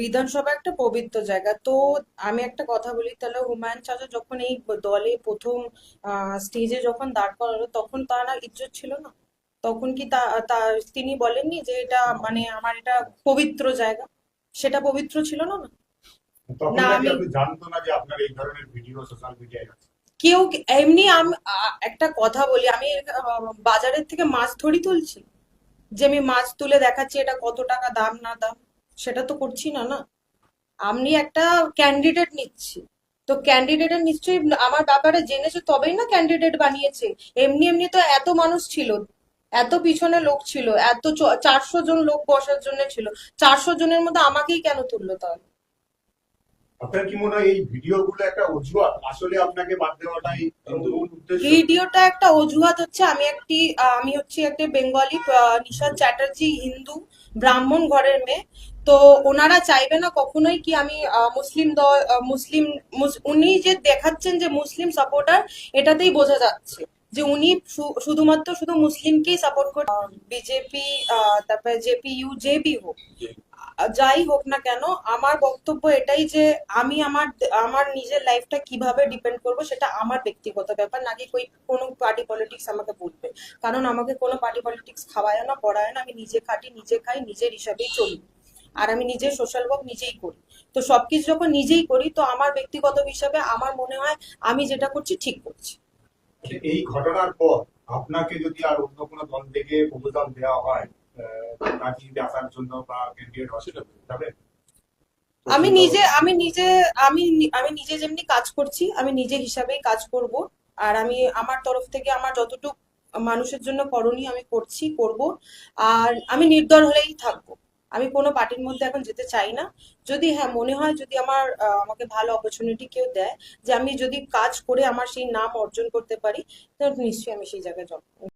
বিধানসভা একটা পবিত্র জায়গা তো। আমি একটা কথা বলি, তাহলে হুমায়ুন চাচা যখন এই দলে প্রথম স্টেজে যখন দাঁড় করালো, তখন তার আর ইজ্জত ছিল না? তখন কি তিনি বলেননি যে এটা মানে আমার এটা পবিত্র জায়গা? সেটা পবিত্র ছিল না? না, তখন না নাকি আমি আপনি জানতো না যে আপনার এই ধরনের ভিডিও সোশ্যাল মিডিয়ায় আছে? এমনি একটা কথা বলি, আমি বাজারের থেকে মাছ ধরি তুলছি, যে আমি মাছ তুলে দেখাচ্ছি এটা কত টাকা দাম না দাম, সেটা তো করছি না, না। আমি একটা ক্যান্ডিডেট নিচ্ছি, তো ক্যান্ডিডেটের নিশ্চয়ই আমার ব্যাপারে জেনেছে তবেই না ক্যান্ডিডেট বানিয়েছে। এমনি এমনি তো এত মানুষ ছিল, এত পিছনে লোক ছিল, 400 জন লোক বসার জন্য ছিল, 400 জনের মধ্যে আমাকেই কেন তুললো তাহলে? আপনার কি মনে হয় এই ভিডিও গুলো একটা অজুহাত, আসলে আপনাকে বাদ দেওয়াটাই মূল উদ্দেশ্য? ভিডিওটা একটা অজুহাত হচ্ছে। আমি হচ্ছে একটা বেঙ্গলি, নিশাদ চ্যাটার্জি হিন্দু ব্রাহ্মণ ঘরের মেয়ে। তো ওনারা চাইবে না কখনোই কি আমি মুসলিম দল, উনি যে দেখাচ্ছেন যে মুসলিম সাপোর্টার, এটাতেই বোঝা যাচ্ছে যে উনি শুধুমাত্র শুধু মুসলিমকেই সাপোর্ট করে। বিজেপি, তারপরে জেপিইউ, জেপি হোক, যাই হোক না কেন, আমার বক্তব্য এটাই যে আমি আমার আমার নিজের লাইফটা কিভাবে ডিপেন্ড করব সেটা আমার ব্যক্তিগত ব্যাপার, নাকি কোনো পার্টি পলিটিক্স আমাকে বলবে। কারণ আমাকে কোনো পার্টি পলিটিক্স খাওয়ায় না, পড়ায় না। আমি নিজে খাটি, নিজে খাই, নিজের হিসাবেই চলি। আর আমি নিজের সোশ্যাল ওয়ার্ক নিজেই করি। তো সবকিছু যখন নিজেই করি, তো আমার ব্যক্তিগত হিসাবে আমার মনে হয় আমি যেটা করছি ঠিক করছি। আচ্ছা, এই ঘটনার পর আপনাকে যদি আর অন্য কোনো দল থেকে প্রপোজাল দেওয়া হয় রাজনীতিতে আসার জন্য বা ক্যান্ডিডেট হওয়ার জন্য, যাবেন আমি পশ্চিম নিজে বঙ্গে? আমি নিজে আমি নিজে যেমনি কাজ করছি, আমি নিজে হিসাবেই কাজ করব। আর আমি আমার তরফ থেকে আমার যতটুকু মানুষের জন্য করণীয় আমি করছি, করব। আর আমি নির্দল হলেই থাকবো। আমি কোনো পার্টির মধ্যে এখন যেতে চাই না। যদি হ্যাঁ মনে হয়, যদি আমাকে ভালো অপরচুনিটি কেউ দেয়, যে আমি যদি কাজ করে আমার সেই নাম অর্জন করতে পারি, তো নিশ্চয়ই আমি সেই জায়গায় যাবো।